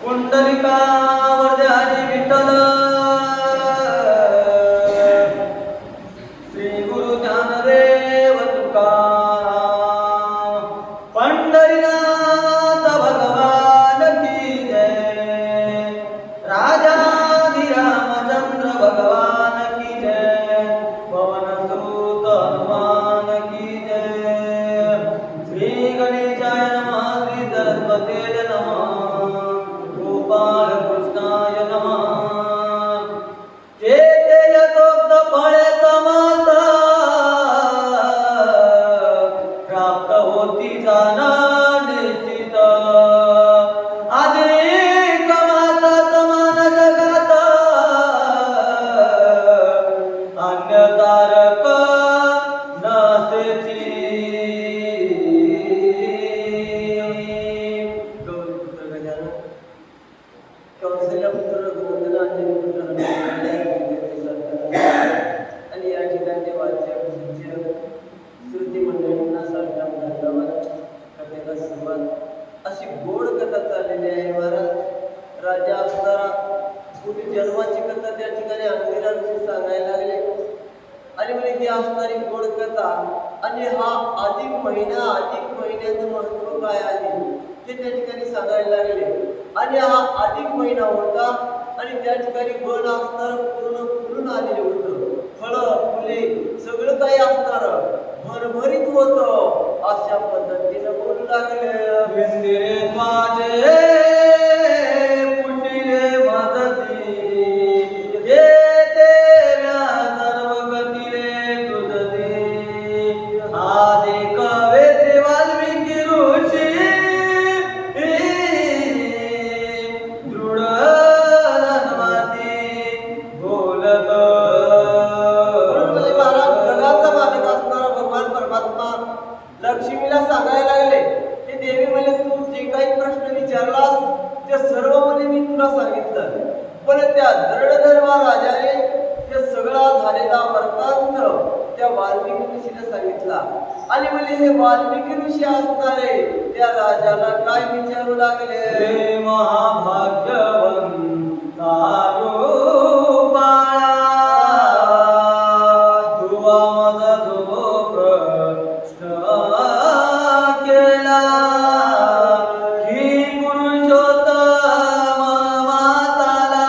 पुंडलिका वरदे हरी विठ्ठल श्री गुरु ज्ञानदेव तुकाराम पंढरीनाथ भगवान की जय राजाधिरामचंद्र भगवान की जय पवन सुत हनुमान की जय श्री गणेशाय नमः श्री सरस्वती नमः गोपाल कृष्णाय नमः जेते यथोक्त फळे समस्त प्राप्त होती जाना निश्चित अधिक माता समान जगात अन्य तारक नसेची कौशल्यपुत्र गोविंद आणि या ठिकाणी वाच्य श्रुती मंडळींना साष्टांग धन्यवाद. कथेला सुरुवात अशी गोड कथा चाललेली आहे. महाराज राजा असताना पूर्वी जन्माची कथा त्या ठिकाणी अंगिरा ऋषी सांगायला लागले आणि म्हणजे ही असणारी गोड कथा आणि हा अधिक महिन्याचं महत्व काय आहे ते त्या ठिकाणी सांगायला लागले. आणि हा अधिक महिना होता आणि त्या ठिकाणी वन असणार पूर्ण फुलून आलेले होतं. फळं फुले सगळं काही असणार भरभरीत होतं. अशा पद्धतीनं बोलू लागले. विंदिरे माझे पुटिले मदती जे देव्या सर्व गतीले तुझे आदि कवे श्री वाल्मिकी ऋषी दृढ धर्माती बोलत. महाराज जगाचा मालक असणारा भगवान परमात्मा लक्ष्मीला सांगायला लागले की देवी म्हणजे तू जे काही प्रश्न विचारलास ते सर्व म्हणजे मी तुला सांगितलं. पण त्या दृढधर्मा राजाने ते सगळा झालेला वृत्तांत त्या वाल्मिकी ऋषीला सांगितला. आणि म्हणजे हे वाल्मिकी ऋषी असणारे त्या राजाला काय विचारू लागले. हे महाभाग्यवंता रूपाळा तुवा माझा जो प्रश्न केला की पुरुषोत्तम माताला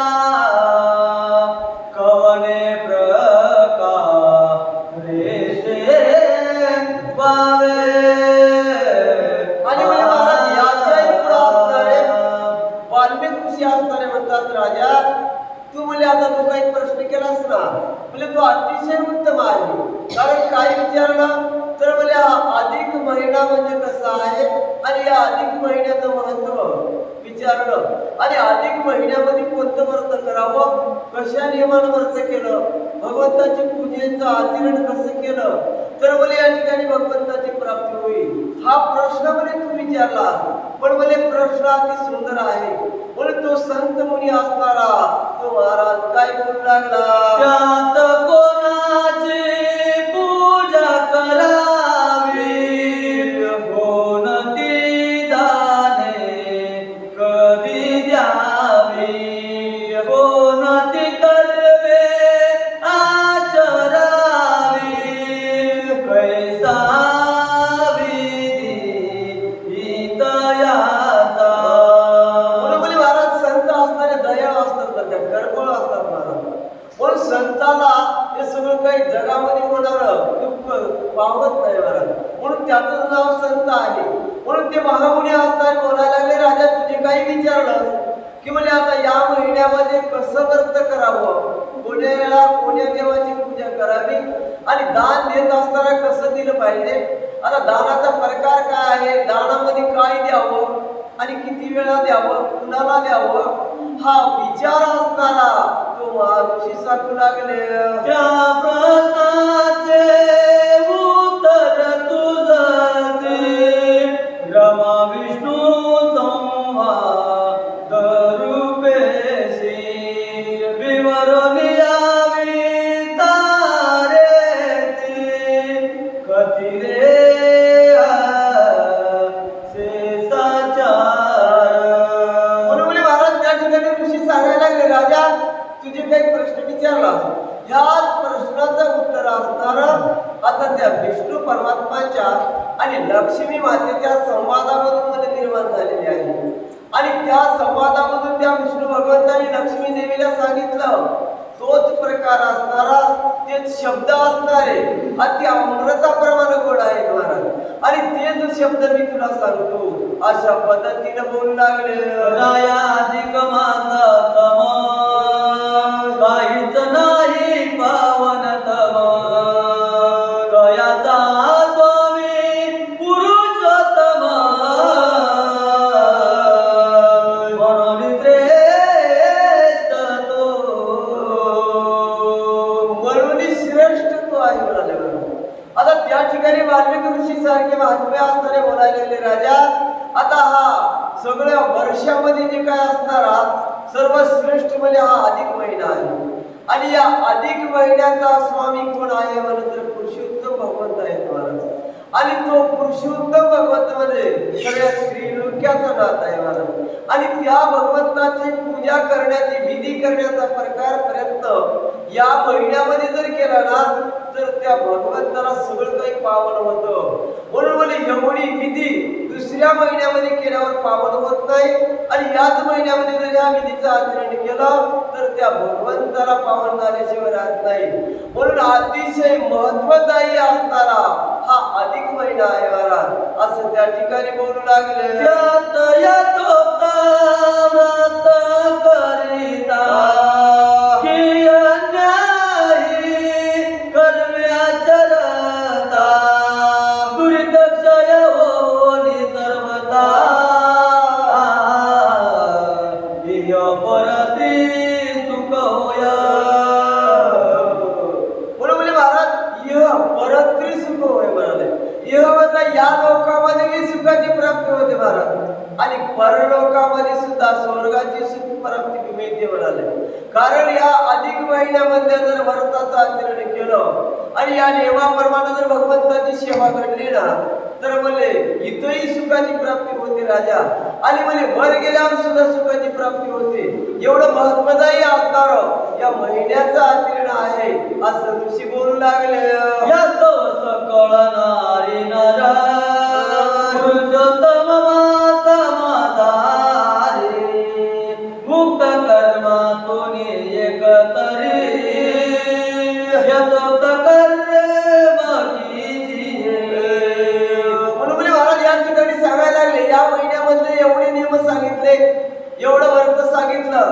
कवने प्रकारे सेवावे. आणि म्हणजे महाराज याच्याही पुढे असणारे वाल्मिकी ऋषी असणारे म्हणतात राजा तू म्हणजे आता तू काही प्रश्न केलास ना म्हणजे तो अतिशय उत्तम आहे. कारण काय विचारलं तर म्हणजे हा अधिक महिना म्हणजे कसा आहे आणि या अधिक महिन्याचं महत्व विचारलं. आणि अधिक महिन्यामध्ये कोणतं व्रत करावं कशा नियमानं व्रत केलं भगवंताची पूजेचं आचरण कसं केलं तर मला या ठिकाणी भगवंताची प्राप्ती होईल हा प्रश्न म्हणजे तू विचारला. पण मला प्रश्न अति सुंदर आहे. म्हणून तो संत मुनी असणारा तो महाराज काय बोलू लागला. त्यात कोणाची पूजा करावी होनती दाने कधी द्यावी होनती कर्मे आचरावी कैसा विधी इतयाचा. बरोबर महाराज संत असणारे दयाळू असतात त्या गडबड असतात महाराज. पण संताला हे सगळं काही जगामध्ये होणार दुःख पावत नाही महाराज. म्हणून त्याचं नाव संत आहे. म्हणून ते महामुनी असतात बोलायला लागले राजा तुझे काही विचारलं की म्हणजे आता या महिन्यामध्ये कसं व्रत करावं कोण्या वेळा कोण्या देवाची पूजा करावी आणि दान देत असताना कसं दिलं पाहिजे. आता दानाचा प्रकार काय आहे दानामध्ये काय द्यावं आणि किती वेळा द्यावं कुणाला द्यावं हा विचार असताना तो ऋषी सांगू लागले. त्या प्रश्नाचे उत्तर तुझे रमा विष्णू संवाद रूपेशी विवरून यावी तारेची कथिरे से तुझे काही प्रश्न विचारला, ह्याच प्रश्नाचं उत्तर असणार आता त्या विष्णू परमात्माच्या आणि लक्ष्मी मातेच्या संवादामधून मध्ये निर्माण झालेले आहे. आणि त्या संवादामधून त्या विष्णू भगवंतांनी लक्ष्मी देवीला सांगितलं, तोच प्रकार असणारा, तेच शब्द असणारे अति अमृताप्रमाणे गोड आहेत महाराज. आणि तेच शब्द मी तुला सांगतो अशा पद्धतीने बोलू लागले. राया अधिक माझा समान काहीच नाही पावनतम दयाचा स्वामी पुरुषोत्तम म्हणून श्रेष्ठ तो म्हणून श्रेष्ठ तो आहे म्हणाले. आता त्या ठिकाणी वाल्मिकी ऋषी सारखे महात्मे असणारे बोलायला लागले, राजा आता हा सगळ्या वर्षामध्ये जे काय असणारा सर्वश्रेष्ठ म्हणजे हा अधिक महिना आहे. आणि या अधिक महिन्याचा स्वामी कोण आहे म्हणून तर पुरुषोत्तम भगवंत आहे महाराज. आणि तो पुरुषोत्तम भगवंत मध्ये सगळ्या श्रीलोक्याचा नाथ आहे महाराज. आणि त्या भगवंताची पूजा करण्याची विधी करण्याचा प्रकार प्रयत्न या महिन्यामध्ये जर केला ना तर त्या भगवंताला सगळं काही पावन होतं. म्हणून म्हणजे एवढी विधी दुसऱ्या महिन्यामध्ये केल्यावर पावन होत नाही. आणि याच महिन्यामध्ये जर या विधीचं आचरण केलं तर त्या भगवंताला पावन झाल्याशिवाय राहत नाही. म्हणून अतिशय महत्वदायी असणारा हा अधिक महिना आहे महाराज असं त्या ठिकाणी बोलू लागले. त्यात येतो व्रत करिता की अन्यायी कर्मे आचरता दुर्दक्षय होनी सर्वता इह परती सुख होया. म्हणून महाराज यह परत्री सुख होय म्हणाले. यह म्हणजे या लोकांमध्ये सुखाची प्राप्ती होते महाराज. आणि परलोकामध्ये सुद्धा स्वर्गाची सुख प्राप्ती मिळते म्हणाले. कारण या अधिक महिन्यामध्ये जर व्रताचं आचरण केलं आणि या नियमाप्रमाणे जर भगवंताची सेवा घडली ना तर म्हणजे इथंही सुखाची प्राप्ती होते राजा. आणि म्हणजे वर गेल्यावर सुद्धा सुखाची प्राप्ती होते. एवढं महत्वदायी असणार या महिन्याचं आचरण आहे असं ऋषी बोलू लागले. यास्तो सकळ नारी नर पुरुषोत्तम माता माझा रे मुक्त कर्मातून एकतरी यतोक्त कर्म कीजिए. म्हणून महाराज या ठिकाणी सांगायला लागले या महिन्यामधले एवढे नियम सांगितले, एवढं व्रत सांगितलं,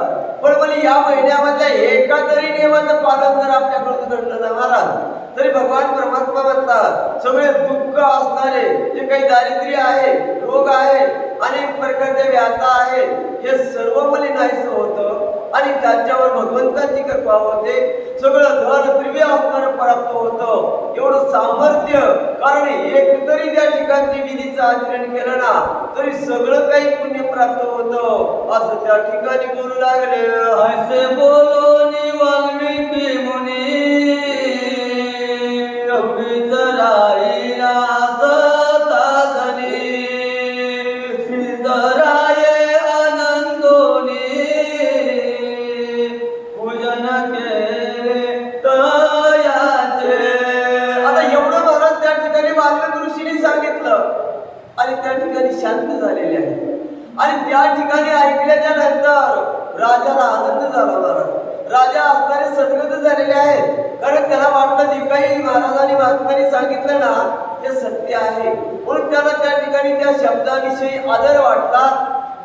पण म्हणजे या महिन्यामधल्या एका तरी नियमाचं पालन जर आपल्याकडून घडलं ना महाराज तरी भगवान परमात्मा म्हणतात सगळे दुःख असणारे जे काही दारिद्र्य आहे, रोग आहे, अनेक प्रकारच्या व्याधा आहेत, हे सर्व मला नाहीस होतं. आणि त्याच्यावर भगवंताची कृपा होते. सगळं धन द्रव्य असणारं प्राप्त होतं. एवढं सामर्थ्य, कारण एक तरी त्या ठिकाणची विधीचं आचरण केलं ना तरी सगळं काही पुण्य प्राप्त होतं असं त्या ठिकाणी बोलू लागले. ऐसे बोलो नि वाल्मिकी मुनी उगीच राहिला सताजनी श्रीधराये आनंदोनी पूजन केले तयाचे. आता एवढं महाराज त्या ठिकाणी वाल्मिकी ऋषीने सांगितलं आणि त्या ठिकाणी शांत झालेले आहे. आणि त्या ठिकाणी ऐकल्याच्या नंतर राजाला आनंद झाला महाराज. राजा असणारे सद्गत झालेले आहेत. कारण त्याला वाटलं जे काही महाराजांनी महात्म्याने सांगितलं ना ते सत्य आहे. म्हणून त्याला त्या ठिकाणी त्या शब्दाविषयी आदर वाटला,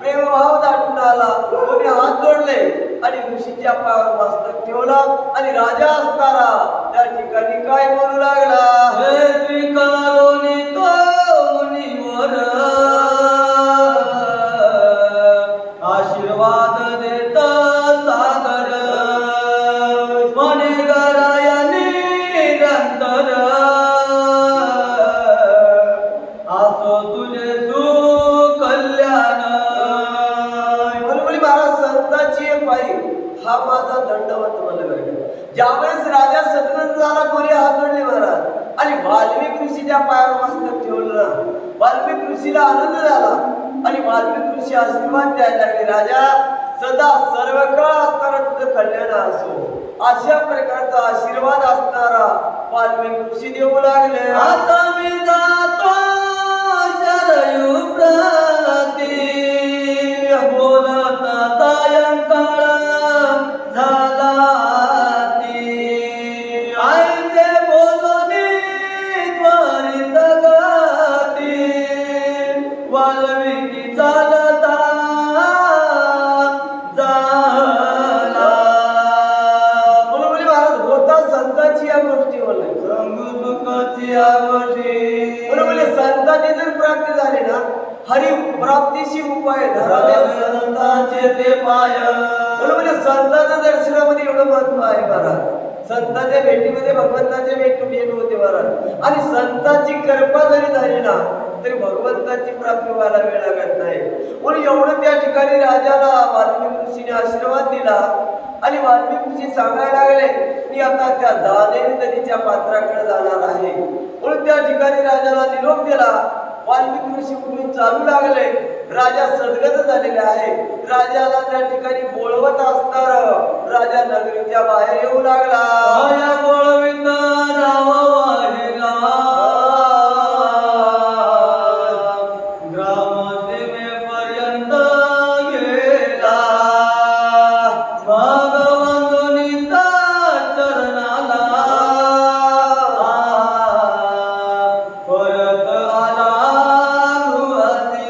प्रेमभाव दाटून आला. कोणी हात जोडले आणि ऋषीच्या पायावर मस्तक ठेवलं आणि राजा असणारा त्या ठिकाणी काय बोलू लागला. हे स्वीकारोनी तो मुनिवर आशीर्वाद देत सादर मने गराया निरंतर असो तुझे सुकल्याण. म्हणून महाराज संताची पायी हा माझा दंडवत मला लागला. ज्यावेळेस राजा सद्गत झाला कोणी हात जोडले महाराज आणि वाल्मिकी ऋषीच्या पायावर मस्तक ठेवलं. वाल्मिकी ऋषीला आनंद झाला आणि वाल्मिकी ऋषी आशीर्वाद द्यायला लागले. राजा सदा सर्व काळ असणारा तुझं कल्याण असो अशा प्रकारचा आशीर्वाद असणारा वाल्मिक ऋषी देऊ लागले. आता मी जातो शरयू प्रती बोलता सायंकाळ झाला ती आईचे बोलणे त्वरित गती वाल्मिकी चालता झाला. बोलबोली महाराज होता संतांची या गोष्टी बोलले. दुःखाची आवडी बोलबोली संतांची जर प्राप्ती झाली ना हरी प्राप्तीशी उपाय धरावे संतांचे ते पाय बोलबोली संतांच्या दर्शनामध्ये एवढं महत्व आहे महाराज. संतांच्या भेटीमध्ये भगवंताच्या भेट होते महाराज आणि संतांची कृपा जरी झाली ना तरी भगवंताची प्राप्ती व्हायला वेळ लागत नाही. म्हणून एवढं त्या ठिकाणी राजाला वाल्मिक ऋषीने आशीर्वाद दिला आणि वाल्मिक ऋषी सांगायला लागले की आता त्या दानेरी नदीच्या पात्राकडे जाणार आहे. म्हणून त्या ठिकाणी राजाला निरोप दिला. वाल्मिक ऋषी उठून चालू लागले. राजा सद्गत झालेले आहे. राजाला त्या ठिकाणी बोलवत असणार राजा नगरीच्या बाहेर येऊ लागला. माया बोलवित राव वाहिला ग्रामसीमेपर्यंत गेला भगवंतुनीता चरणाला परत आला गृहाती.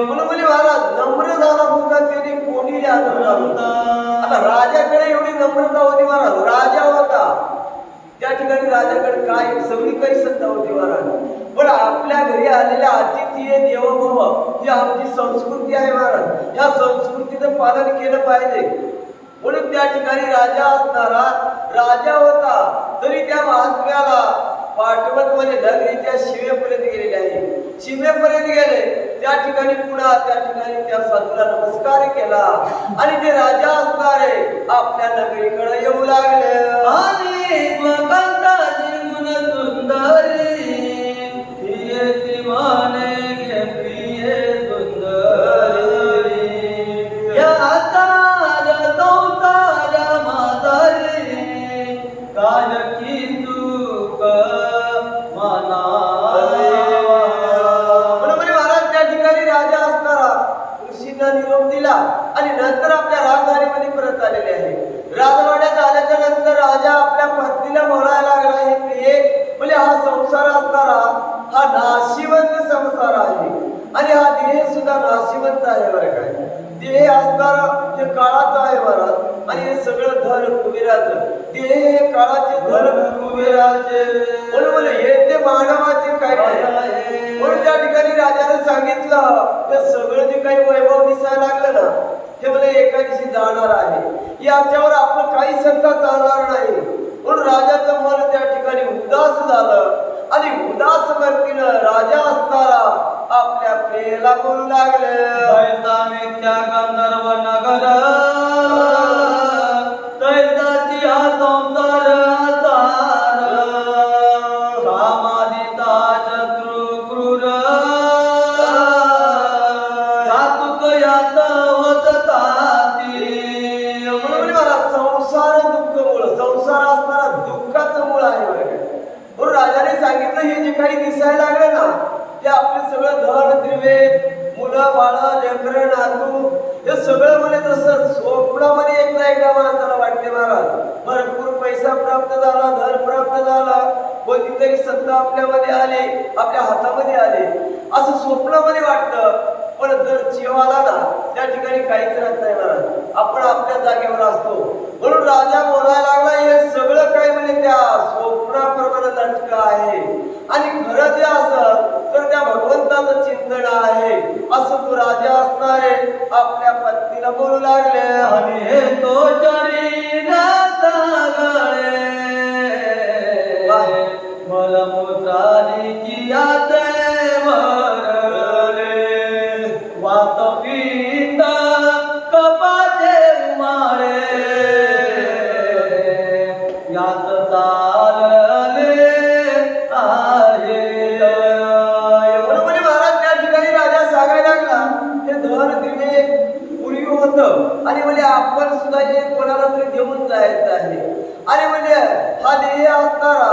बोलबोली महाराज नम्र झाला मुलगा त्याने कोणी आता राजाकडे एवढी नम्रता होती महाराज. राजा होता त्या ठिकाणी राजाकडे काय सगळी काही सत्ता होती महाराज. पण आपल्या घरी आलेल्या अतिथी देवोभव ही आमची संस्कृती आहे महाराज. या संस्कृतीचं पालन केलं पाहिजे. म्हणून त्या ठिकाणी राजा असणारा राजा होता तरी त्या महात्म्याला पाठवत मध्ये नगरीच्या सीमेपर्यंत गेलेले आहे. सीमेपर्यंत गेले त्या ठिकाणी पुन्हा त्या ठिकाणी त्या साधूला नमस्कार केला आणि ते राजा असणारे आपल्या नगरीकडे येऊ लागले. आणि भगवंताची गुण सुंदरी प्रिय माने घे प्रिय सुंदरी या सार संसार माधरी काय की चूक बरोबर महाराज. त्या ठिकाणी राजा असणारा ऋषींना निरोप दिला आणि नंतर आपल्या राजधानीमध्ये परत आलेले आहे. राजवाड्यात आल्याच्या नंतर राजा आपल्या पत्नीला म्हणायला लागला हे प्रिये म्हणजे हा संसार असणारा हा नाशिवंत संसार आहे आणि हा देह सुद्धा नाशिवंत आहे बरं काय. देह असणारा ते काळाचं आहे महाराज आणि हे सगळं धन कुबेराचं. देह हे काळाचे धन कुबेराचे बोल हे ते मानवाचे काय आहे. म्हणून त्या ठिकाणी राजाने सांगितलं ते सगळं जे काही वैभव दिसायला लागलं ना हे मला एका दिवशी जाणार आहे. याच्यावर आपलं काही सत्ता चालणार नाही. म्हणून राजाचं मन त्या ठिकाणी उदास झालं आणि उदास वरतीनं राजा असताना आपल्या प्रियेला बोलू लागले. तैसा मिथ्या गंधर्व नगर तैसाची हा संसार सार कामादिता शत्रू क्रूर घातुक यात वसताती. म्हणून मला संसार दुःख मूळ संसार असणारा दुःखाचं मूळ आहे बरं काय. म्हणून राजाने सांगितलं हे जे काही दिसायला लागलं ना ते आपले सगळं धन द्रिवे मुलं बाळ लेकरं नातू हे सगळं म्हणे तसं स्वप्नामध्ये एकदा माणसाला वाटते महाराज. भरपूर पैसा प्राप्त झाला धन प्राप्त झाला कोणती तरी सत्ता आपल्यामध्ये आली आपल्या हातामध्ये आली असं स्वप्नामध्ये वाटतं. पण जर जीव आला ना त्या ठिकाणी काहीच राहत नाही महाराज. आपण आपल्या जागेवर असतो. म्हणून राजा बोलायला लागला हे सगळं काही म्हणजे त्या स्वप्नाप्रमाणे लटकं आहे आणि खरं जे असं तर त्या भगवंताचं चिंतन आहे असं तो राजा असणारे आपल्या पत्नीला बोलू लागले. आणि हे तो शरीर सागळे मलमूत्राची याचे भरले वात पिंड कपाचे उमाळे यात चालले आहे. बरोबर महाराज. त्या ठिकाणी राजा सांगायला लागला हे धन दिले पूर्वी होत नव्हतं आणि म्हणजे आपण सुद्धा हे कोणाला तरी देऊन जायचं आहे. आणि म्हणजे हा देह असणारा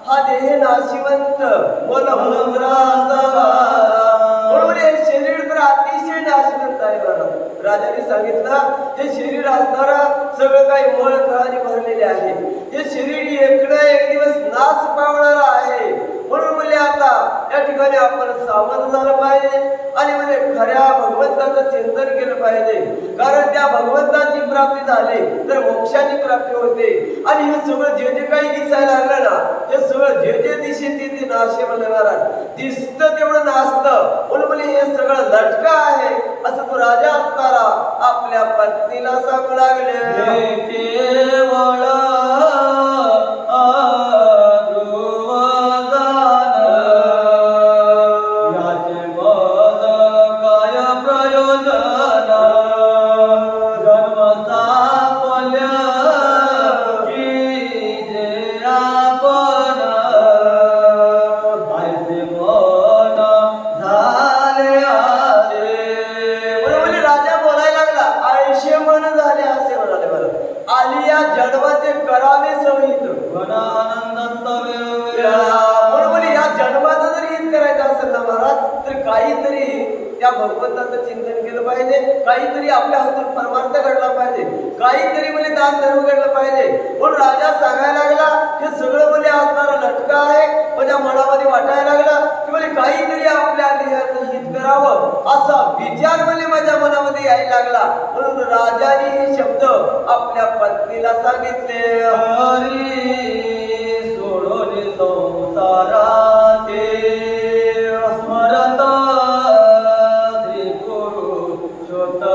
हा देह नाशिवंत म्हणून हे शरीर तर अतिशय नाशिवंत आहे. महाराज राजाने सांगितलं हे शरीर असणारं सगळं काही मळखळाने भरलेले आहे. हे शरीर एक दिवस नाश पावणार आहे. म्हणून म्हणजे आता या ठिकाणी आपण सावध झालं पाहिजे आणि म्हणजे खऱ्या भगवंताचं चिंतन केलं पाहिजे. कारण त्या भगवंताची प्राप्ती झाली तर मोक्षाची प्राप्ती होते. आणि हे सगळं जे जे काही दिसायला लागलं ना हे सगळं जे जे दिसेल ते नाशे म्हणणार दिसतं तेवढं नाचतं. म्हणून म्हणजे हे सगळं लटका आहे असं तो राजा असणारा आपल्या पत्नीला सांगू लागले. केवळ जन्माचे करावे सहित बरोबर या जन्माचं जरी हित करायचं असेल ना महाराज तर काहीतरी त्या भगवंताचं चिंतन केलं पाहिजे. काहीतरी आपल्या हातून परमार्थ घडला पाहिजे. काहीतरी म्हणजे दान धर्म घडलं पाहिजे. म्हणून राजा सांगायला लागला हे सगळं म्हणजे असणारा लटका आहे. माझ्या मनामध्ये वाटायला लागला की म्हणजे काहीतरी आपल्या देहाचं हित करावं असा विचार म्हणजे माझ्या मनामध्ये यायला लागला. म्हणून राजाने हे शब्द आपल्या पत्नीला सांगितले. हरी सोडोनी संसाराचे स्मरत श्री पुरुषोत्तमाने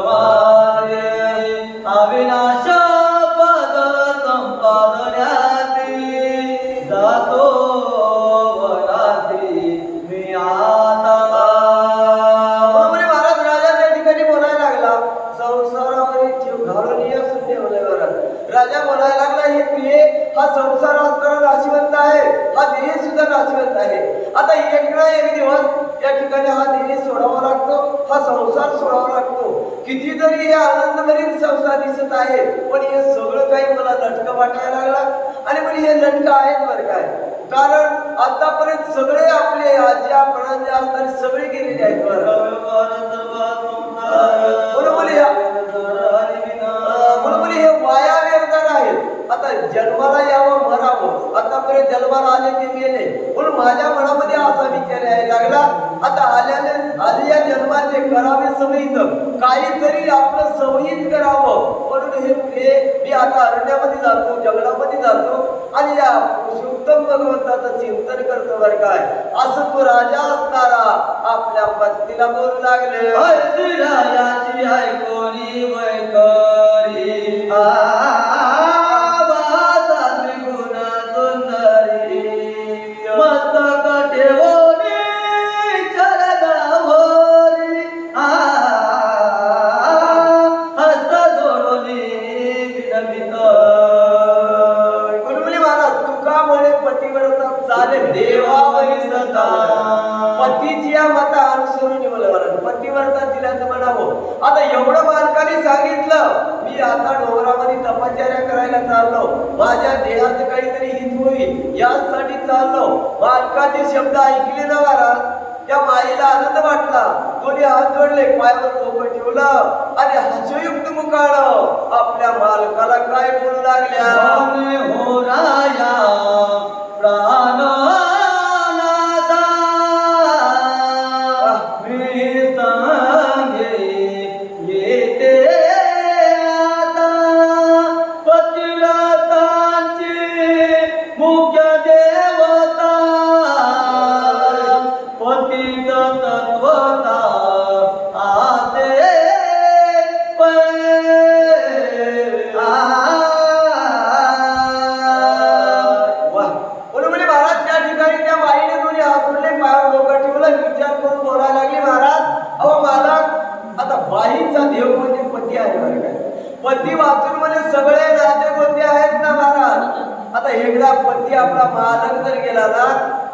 अविनाश पद संपादण्याची जातो वनासी मी आता. बरोबर महाराज राजा त्या ठिकाणी बोलायला लागला संसारावर जीव घालून ये सुद्धा राजा बोलायला लागला हे प्रिय हा संसार असताना नाशिवंत आहे. हा देह सुद्धा नाशिवंत आहे. आता एक ना एक दिवस या ठिकाणी हा देह सोडावा लागतो. हा संसार सोडावा लागतो. किती जरी हे आनंदभरीत संसार दिसत आहे पण हे सगळं काही मला लटकं वाटायला लागला. आणि म्हणजे हे लटकं आहेत बरं काय कारण आतापर्यंत सगळे आपले आज्या पणांजे असणारे सगळे गेलेले आहेत. बरोबर हे वाया व्यवधान आहेत. आता जन्माला यावं मरावं आतापर्यंत जन्माला आले ते मेले. म्हणून माझ्या मनामध्ये असा विचार यायला लागला आता आल्या जन्माचे करावे सवयीत काहीतरी आपलं सवयीत करावं. म्हणून हे मी आता अरण्यामध्ये जातो जंगलामध्ये जातो आणि या पुरुषोत्तम भगवंताचं चिंतन करतो बरं काय असं तो राजा असणारा आपल्या पत्नीला बोलू लागले. रायाची ऐकोनी वैकरी पतीच्या मता अनुसरून पतिव्रता दिल्याचं म्हणावं. आता एवढं मालकाने सांगितलं मी आता डोंगरामध्ये तपश्चर्या करायला चाललो. माझ्या देहाचं काहीतरी हित होईल यासाठी चाललो. मालकाचे शब्द ऐकले ना महाराज त्या माईला आनंद वाटला. दोन्ही हात जोडले पायावर डोकं ठेवलं आणि हसयुक्त मुखानं आपल्या मालकाला काय बोलू लागल्या. हो राया प्राण पती वाचून म्हणजे सगळे नाते कोणते आहेत ना महाराज. आता एकदा पती आपला मालक जर गेला ना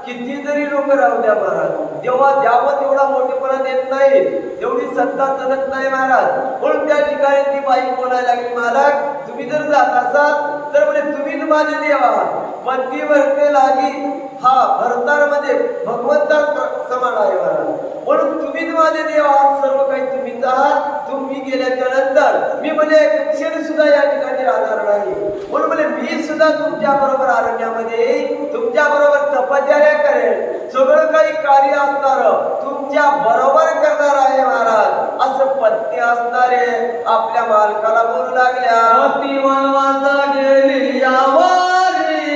किती जरी लोक राहू द्या महाराज तेव्हा द्यावं तेवढा मोठेपणा देत नाही, तेवढी सत्ता चलत नाही महाराज. म्हणून त्या ठिकाणी ती बाई बोलायला लागली, मालक तुम्ही जर जात असाल तर म्हणजे तुम्हीच माझे देव आहात. पती वरते लागी हा भरतारमध्ये भगवंता समान आहे महाराज. म्हणून तुम्हीच माझे देव आहात, सर्व काही तुम्हीच आहात. तुम्ही गेल्याच्या नंतर मी म्हणजे एक क्षण सुद्धा या ठिकाणी राहणार नाही. म्हणून म्हणजे मी सुद्धा तुमच्या बरोबर अरण्यामध्ये येईल, तुमच्या बरोबर तपश्चर्या करेल, सगळं काही कार्य असणार तुमच्या बरोबर करणार आहे महाराज. असं पत्नी असणारे आपल्या मालकाला बोलू लागल्या. पती वनवासा गेली यावारी,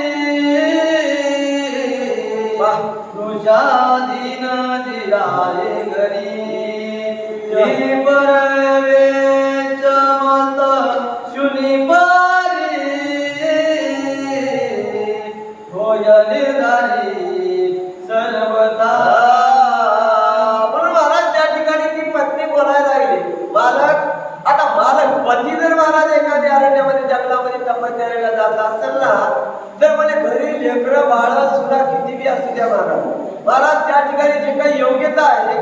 दृशाधीन जिराये घरी. ही परवेच मत शुनी पारी, होय निर्धारी सर्वथा. म्हणून महाराज त्या ठिकाणी ती पत्नी बोलायला लागली, मालक आता मालक पती जर महाराज एखाद्या अरण्यामध्ये जंगलामध्ये तपश्चर्याला जात असेल ना, तर म्हणजे घरी लेकरं बाळ सुद्धा किती बी असू द्या महाराज. महाराज त्या ठिकाणी जे काही योग्यता आहे,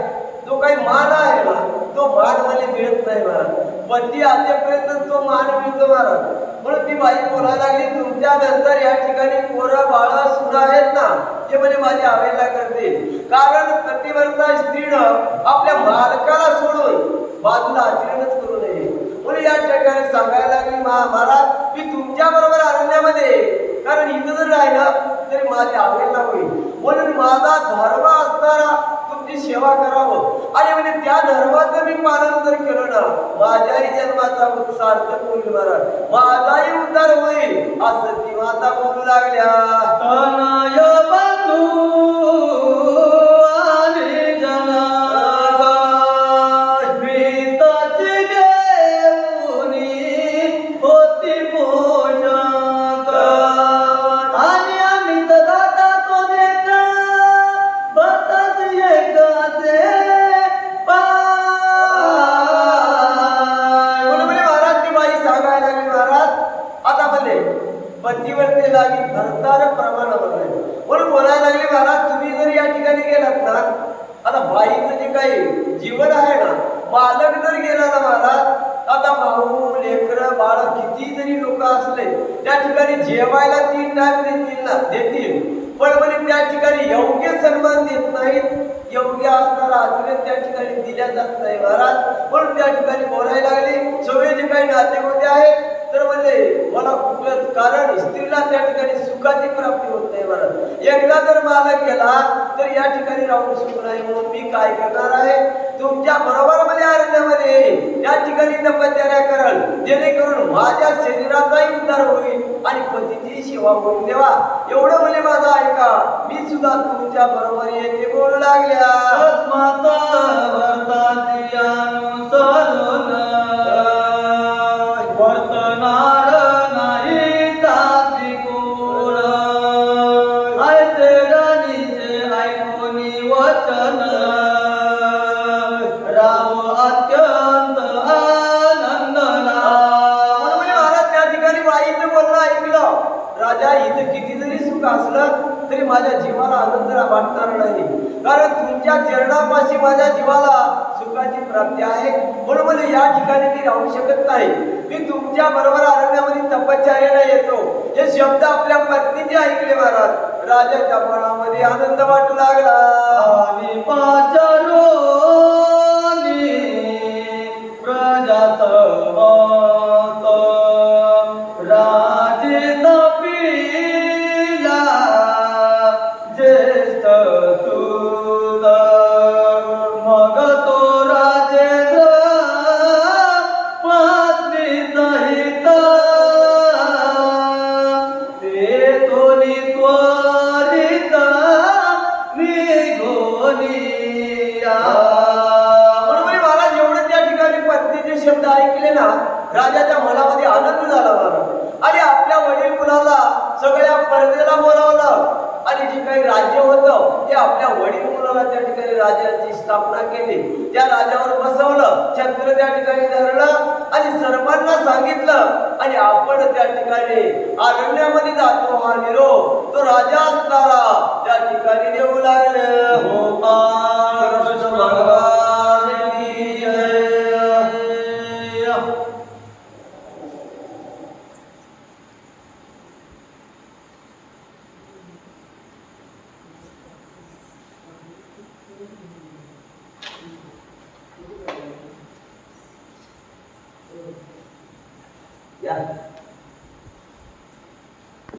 जो काही मान आहे ना, तो मान मला मिळत नाही महाराज. पती आजपर्यंत तो मान मिळतो महाराज. म्हणून ती बाई बोलायला लागली, तुमच्या नंतर या ठिकाणी पोरं बाळ सुद्धा आहेत ना, ते म्हणजे माझी अवहेलना करतील. कारण पतिव्रता स्त्रीनं आपल्या मालकाला सोडून बाजूला आचरणच करू नये. म्हणून या ठिकाणी सांगायला लागली, महाराज मी तुमच्या बरोबर अरण्यामध्ये, कारण इथं जर राहिलं तरी माझी अवहेलना होईल. म्हणून माझा धर्म असणारा तुमची सेवा करावं, आणि म्हणजे त्या धर्माचं मी पालन जर केलं ना, माझ्याही जन्माचा सार्थक होईल महाराज, माझाही उद्धार होईल. असं ती माता बोलू लागल्या. तनय बंधू आणि जना, प्रीताची देऊनी होती पोषक. आणि आम्ही दाता तो देत बसत एकाचे पाय. म्हणून म्हणजे महाराज ती बाई सांगायला लागली, महाराज आता म्हणले पतीवरती लागी भरतार प्रमाण बनले. म्हणून बोलायला लागले, महाराज तुम्ही जर या ठिकाणी गेलात ना, आता बाईचं जे काही जीवन आहे ना, मालक जर गेला ना महाराज, आता भाऊ लेकरं बाळ किती जरी लोक असले त्या ठिकाणी जेवायला 3 टाइम देतील ना, देतील, पण म्हणजे त्या ठिकाणी योग्य सन्मान देत नाहीत, योग्य असणारा आचरण त्या ठिकाणी दिल्या जात नाही महाराज. म्हणून त्या ठिकाणी बोलायला लागले, सगळे जे काही नाते होते आहेत तर म्हणजे मला कुठलंच, कारण स्त्रीला त्या ठिकाणी सुखाची प्राप्ती होत नाही महाराज. एकदा जर मालक गेला तर या ठिकाणी राहून सुख नाही. म्हणून मी काय करणार आहे, तुमच्या बरोबर मध्ये अरण्यामध्ये या ठिकाणी तपश्चर्या कराल, जेणेकरून माझ्या शरीराचाही उद्धार होईल आणि पतीची सेवा होईल. देवा एवढं म्हणजे माझं ऐका, मी सुद्धा तुमच्या बरोबर येते बोलू लागल्या. तस्मात् वर्ताति अनुसरण, वर्तनार नाही जाती कोण. ऐसे राणीचे ऐकोनी वचन, राम अत्यंत आनंदला. म्हणून महाराज त्या ठिकाणी बाईचं बोलणं ऐकलं, राजा इथं किती जरी सुख असलं तरी माझ्या जीवाला आनंद वाटणार नाही, कारण तुमच्या चरणापाशी माझ्या जीवाला सुखाची प्राप्ती आहे. म्हणून मला या ठिकाणी मी राहू शकत नाही, मी तुमच्या बरोबर अरण्यामध्ये तपश्चर्याला येतो. हे शब्द आपल्या पत्नीचे ऐकले महाराज, राजाच्या मनामध्ये आनंद वाटू लागला. आणि पाचारोनी प्रजा समस्त राजित पिला ज्येष्ठ सुत. मग तो राजेंद्र पत्नी सहित ते दोन्ही त्वरित निघोनिया. म्हणून महाराज एवढं त्या ठिकाणी पत्नीचे शब्द ऐकले ना, राजाच्या मनामध्ये आनंद झाला महाराज. आणि आपल्या वडील मुलाला सगळ्या परदेला बोलावलं, आणि जे काही राज्य होतं ते आपल्या वडील मुलाला त्या ठिकाणी राजाची स्थापना केली, त्या राजावर बसवलं, छत्र त्या ठिकाणी धरलं, आणि सर्वांना सर्वांना सांगितलं आणि आपण त्या ठिकाणी अरण्यामध्ये जातो. हा निरोप तो राजा असणारा त्या ठिकाणी देऊ लागले. गोपाळ कृष्ण भगवान की जय. या